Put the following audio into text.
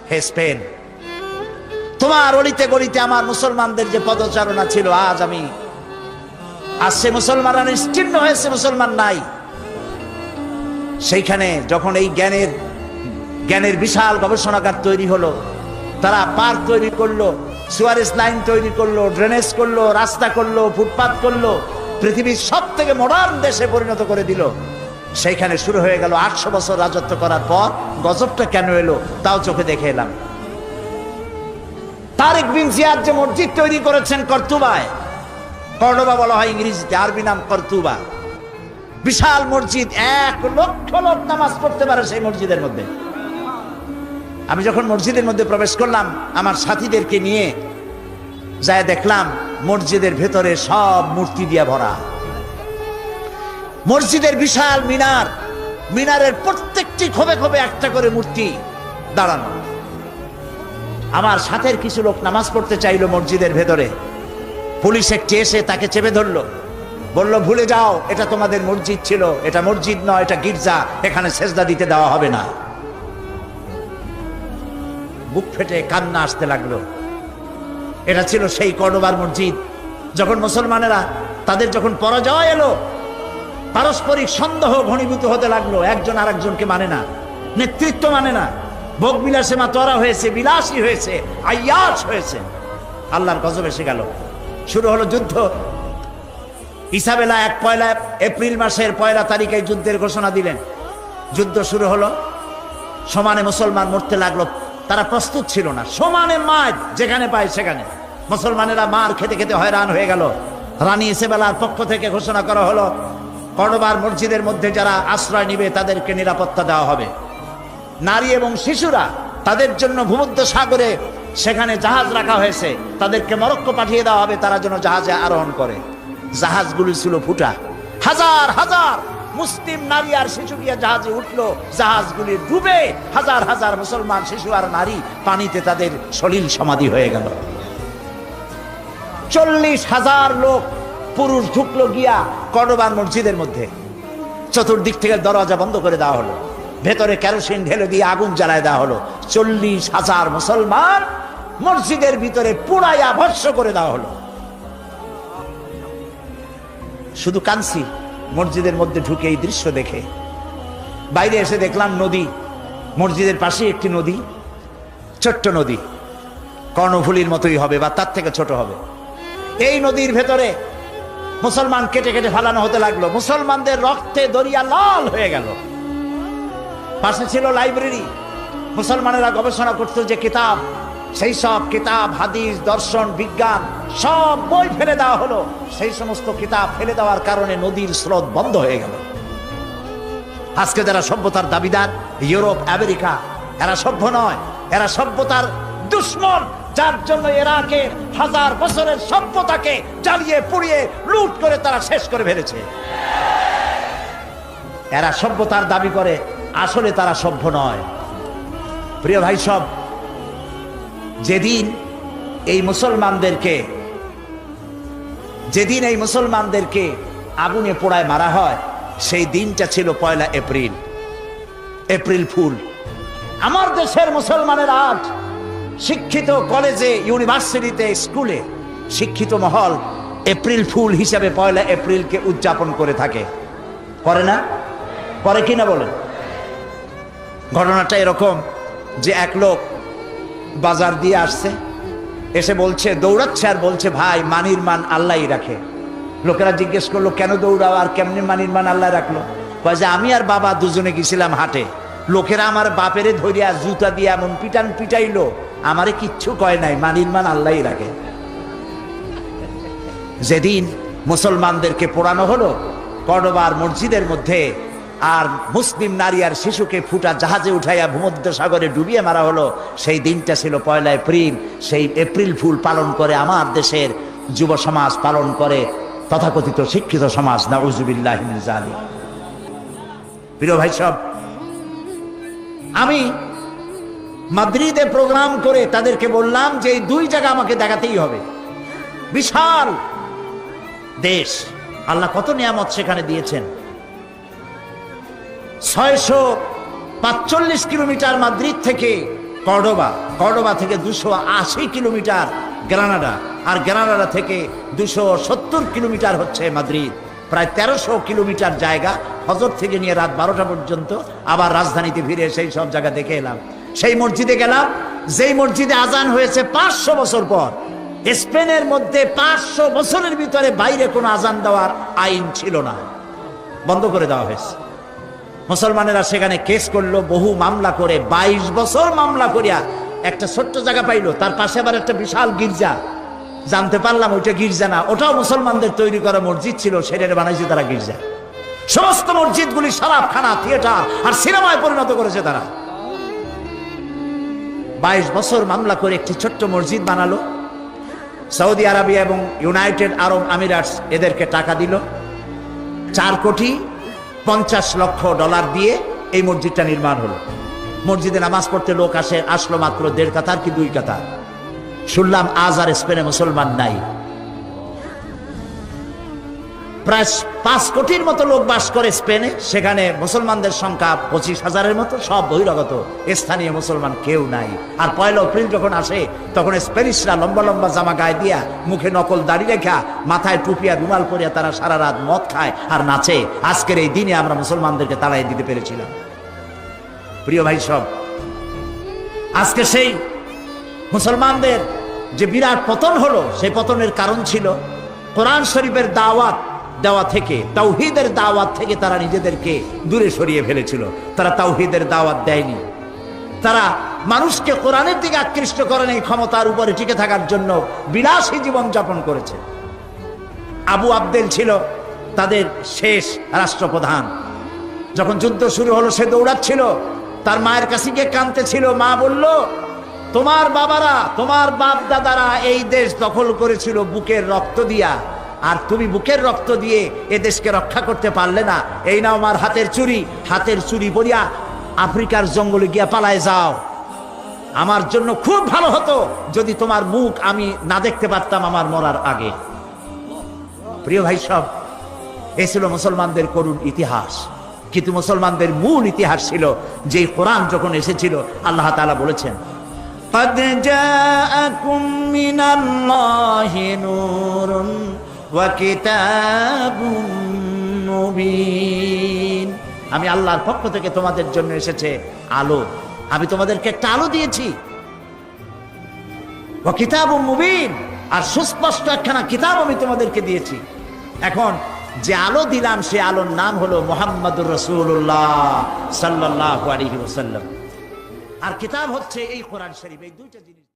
হে Spain, তোমার অলিতে গলিতে আমার মুসলমানদের যে পদচারণা ছিল, আজ সে মুসলমানরা নিশ্চিহ্ন হয়েছে, মুসলমান নাই। সেইখানে যখন এই জ্ঞানের বিশাল গবেষণাগার তৈরি হলো, তারা পার্ক তৈরি করলো, সুয়ারেজ লাইন তৈরি করলো, ড্রেনেজ করলো, রাস্তা করলো, ফুটপাত করলো, পৃথিবীর সব থেকে মডার্ন দেশে পরিণত করে দিল। সেইখানে শুরু হয়ে গেল 800 বছর রাজত্ব করার পর গজবটা কেন এলো তাও চোখে দেখে এলাম। তারেক বিন জিয়াদ যে মসজিদ তৈরি করেছেন কর্তুবায়, কর্ডোবা বলা হয় ইংরেজিতে, আরবি নাম কর্তুবা, বিশাল মসজিদ, 1 লক্ষ লোক নামাজ পড়তে পারে সেই মসজিদের মধ্যে। আমি যখন মসজিদের মধ্যে প্রবেশ করলাম আমার সাথীদেরকে নিয়ে, যায় দেখলাম মসজিদের ভেতরে সব মূর্তি দিয়ে ভরা। মসজিদের বিশাল মিনারের প্রত্যেকটি খোপে খোপে একটা করে মূর্তি দাঁড়ানো। আমার সাথের কিছু লোক নামাজ পড়তে চাইলো মসজিদের ভেতরে, পুলিশ একটি এসে তাকে চেপে ধরলো, বলল ভুলে যাও, এটা তোমাদের মসজিদ ছিল, এটা মসজিদ নয়, এটা গির্জা, এখানে সেজদা দিতে দেওয়া হবে না। বুক ফেটে কান্না আসতে লাগলো। এটা ছিল সেই কর্ডোবার মসজিদ। যখন মুসলমানেরা তাদের যখন পরাজয় এলো, পারস্পরিক সন্দেহ ঘনীভূত হতে লাগলো, একজন আর একজনকে মানে না, নেতৃত্ব মানে না, ভোগ বিলাসে মাতোয়ারা হয়েছে, বিলাসী হয়েছে, আইয়াস হয়েছে। আল্লাহর গজব এসে গেল, শুরু হলো যুদ্ধ। ইসাবেলা 1 এপ্রিল মাসের 1 তারিখে যুদ্ধের ঘোষণা দিলেন। যুদ্ধ শুরু হলো, সমানে মুসলমান মরতে লাগলো। তারা প্রস্তুত ছিল না, সমানে মার যেখানে পায় সেখানে। মুসলমানেরা মার খেতে খেতে হয়রান হয়ে গেল। রানী ইসাবেলার পক্ষ থেকে ঘোষণা করা হলো, কর্ডোবার মসজিদের মধ্যে যারা আশ্রয় নিবে তাদেরকে নিরাপত্তা দেওয়া হবে। নারী এবং শিশুরা তাদের জন্য ভূমধ্য সাগরে সেখানে জাহাজ রাখা হয়েছে, তাদেরকে মরক্কো পাঠিয়ে দেওয়া হবে, তারা যেন জাহাজে আরোহণ করে। জাহাজগুলি ছিল ফুটা, হাজার হাজার মুসলিম নারী আর শিশু গিয়ে জাহাজে উঠলো, জাহাজগুলি ডুবে হাজার হাজার মুসলমান শিশু আর নারী পানিতে তাদের সলিল সমাধি হয়ে গেল। 40,000 লোক পুরুষ ঢুকলো গিয়া কর্ডোবার মসজিদের মধ্যে। চতুর্দিক থেকে দরজা বন্ধ করে দেওয়া হলো, ভেতরে কেরোসিন ঢেলে দিয়ে আগুন জ্বালায় দেওয়া হলো। 40,000 মুসলমান মসজিদের ভিতরে পুড়াইয়া ভস্ম করে দেওয়া হলো। শুধু কাঁদছি মসজিদের মধ্যে ঢুকে এই দৃশ্য দেখে। বাইরে এসে দেখলাম নদী, মসজিদের পাশে একটি নদী, ছোট্ট নদী, কর্ণফুলীর মতোই হবে বা তার থেকে ছোট হবে। এই নদীর ভেতরে মুসলমান কেটে কেটে ফেলানো হতে লাগলো, মুসলমানদের রক্তে দরিয়া লাল হয়ে গেল। পাশে ছিল লাইব্রেরি, মুসলমানেরা গবেষণা করত যে কিতাব, সেই সব কিতাব, হাদিস, দর্শন, বিজ্ঞান সব বই ফেলে দেওয়া হলো। সেই সমস্ত কিতাব ফেলে দেওয়ার কারণে নদীর স্রোত বন্ধ হয়ে গেল। আজকে যারা সভ্যতার দাবিদার, ইউরোপ, আমেরিকা, এরা সভ্য নয়, এরা সভ্যতার দুশ্মন, যার জন্য ইরাকের 1000 বছরের সভ্যতাকে জ্বালিয়ে পুড়িয়ে লুট করে তারা শেষ করে ফেলেছে। এরা সভ্যতার দাবি করে, আসলে তারা সভ্য নয়। প্রিয় ভাই সব, যেদিন এই মুসলমানদেরকে আগুনে পোড়ায় মারা হয়, সেই দিনটা ছিল 1 এপ্রিল, এপ্রিল ফুল। আমার দেশের মুসলমানের আজ শিক্ষিত কলেজে, ইউনিভার্সিটিতে, স্কুলে শিক্ষিত মহল এপ্রিল ফুল হিসাবে 1 এপ্রিলকে উদযাপন করে থাকে, করে না? করে কিনা বলেন? ঘটনাটা এরকম যে এক লোক বাজার দিয়ে আসছে, এসে বলছে, দৌড়াচ্ছে আর বলছে, ভাই মানির মান আল্লাহই রাখে। লোকেরা জিজ্ঞেস করলো, কেন দৌড়াও আর কেমনি মানির মান আল্লাহ রাখলো? কয় যে আমি আর বাবা দুজনে গেছিলাম হাটে, লোকেরা আমার বাপেরে ধরিয়া জুতা দিয়ে এমন পিটাইলো, আমারে কিচ্ছু কয় নাই, মানির মান আল্লাহই রাখে। যেদিন মুসলমানদেরকে পোড়ানো হলো কর্ডোবার মসজিদের মধ্যে, আর মুসলিম নারী আর শিশুকে ফুটা জাহাজে উঠাইয়া ভূমধ্য সাগরে ডুবিয়ে মারা হলো, সেই দিনটা ছিল 1 এপ্রিল। সেই এপ্রিল ফুল পালন করে আমার দেশের যুব সমাজ, পালন করে তথাকথিত শিক্ষিত সমাজ। নাউজুবিল্লাহি মিন যালিক। প্রিয় ভাই সব, আমি মাদ্রিদে প্রোগ্রাম করে তাদেরকে বললাম যে এই 2 জায়গা আমাকে দেখাতেই হবে। বিশাল দেশ, আল্লাহ কত নিয়ামত সেখানে দিয়েছেন। 645 কিলোমিটার মাদ্রিদ থেকে কর্ডোবা থেকে 280 কিলোমিটার গ্রানাডা, আর গ্রানাডা থেকে 270 কিলোমিটার হচ্ছে মাদ্রিদ। প্রায় 1300 কিলোমিটার জায়গা, ফজর থেকে নিয়ে রাত 12টা পর্যন্ত। আবার রাজধানীতে ফিরে সেই সব জায়গা দেখে এলাম। সেই মসজিদে গেলাম যেই মসজিদে আজান হয়েছে 500 বছর পর। স্পেনের মধ্যে 500 বছরের ভিতরে বাইরে কোনো আজান দেওয়ার আইন ছিল না, বন্ধ করে দেওয়া হয়েছে। মুসলমানেরা সেখানে কেস করলো, বহু মামলা করে 22 বছর মামলা করিয়া একটা ছোট্ট জায়গা পাইলো। তার পাশে আবার একটা বিশাল গির্জা, জানতে পারলাম ওইটা গির্জা না, ওটাও মুসলমানদের তৈরি করা মসজিদ ছিল, সেটারে বানাইছে তারা গির্জা। সমস্ত মসজিদগুলি শরাবখানা, থিয়েটার আর সিনেমায় পরিণত করেছে তারা। 22 বছর মামলা করে একটি ছোট্ট মসজিদ বানালো। সৌদি আরবিয়া এবং ইউনাইটেড আরব আমিরাটস এদেরকে টাকা দিল, $4,50,00,000 দিয়ে এই মসজিদটা নির্মাণ হলো। মসজিদে নামাজ পড়তে লোক আসলো মাত্র 1.5 কাতার কি 2 কাতার। শুনলাম আজ আর স্পেনে মুসলমান নাই। প্রায় 5 কোটির মতো লোক বাস করে স্পেনে। সেখানে মুসলমানদের সংখ্যা 25,000-এর মতো, সব বহিরাগত, স্থানীয় মুসলমান কেউ নাই। আর 1 এপ্রিল যখন আসে তখন স্প্যানিশরা লম্বা লম্বা জামা গায়ে দিয়া, মুখে নকল দাড়ি রেখা, মাথায় টুপি আর রুমাল পরিয়া তারা সারা রাত মদ খায় আর নাচে। আজকের এই দিনে আমরা মুসলমানদেরকে তাড়াই দিতে পেরেছিলাম। প্রিয় ভাই সব, আজকে সেই মুসলমানদের যে বিরাট পতন হলো, সেই পতনের কারণ ছিল কোরআন শরীফের দাওয়াত দেওয়া থেকে, তাওহীদের দাওয়াত থেকে তারা নিজেদেরকে দূরে সরিয়ে ফেলেছিল। তারা তাওহীদের দাওয়াত দেয়নি, তারা মানুষকে কোরআনের দিকে আকৃষ্ট করেন। এই ক্ষমতার উপরে টিকে থাকার জন্য বিলাসী জীবন যাপন করেছে। আবু আবদেল ছিল তাদের শেষ রাষ্ট্রপ্রধান। যখন যুদ্ধ শুরু হলো সে দৌড়াচ্ছিল, তার মায়ের কাছে গিয়ে কাঁদতেছিল। মা বলল, তোমার বাবারা, তোমার বাপ দাদারা এই দেশ দখল করেছিল বুকের রক্ত দিয়া, আর তুমি বুকের রক্ত দিয়ে এ দেশকে রক্ষা করতে পারলে না। এই নাও আমার হাতের চুরি পরিয়া আফ্রিকার জঙ্গলে গিয়া পালায় যাও। আমার জন্য খুব ভালো হতো যদি তোমার মুখ আমি না দেখতে পারতাম আমার মরার আগে। প্রিয় ভাই সব, এ ছিল মুসলমানদের করুণ ইতিহাস। কিন্তু মুসলমানদের মূল ইতিহাস ছিল যে কোরআন যখন এসেছিল, আল্লাহ তাআলা বলেছেন, قد جاءكم من الله نور وكتاب مبين। আমি আল্লাহর পক্ষ থেকে তোমাদের জন্য এসেছে আলো। আমি তোমাদেরকে একটা আলো দিয়েছি, ওয়া কিতাবুম মুবিন, আর সুস্পষ্ট একখানা কিতাব আমি তোমাদেরকে দিয়েছি। এখন যে আলো দিলাম সে আলোর নাম হলো মুহাম্মাদুর রাসূলুল্লাহ সাল্লাল্লাহু আলাইহি ওয়াসাল্লাম, আর কিতাব হচ্ছে এই কোরআন শরীফ। এই দুইটা জিনিস।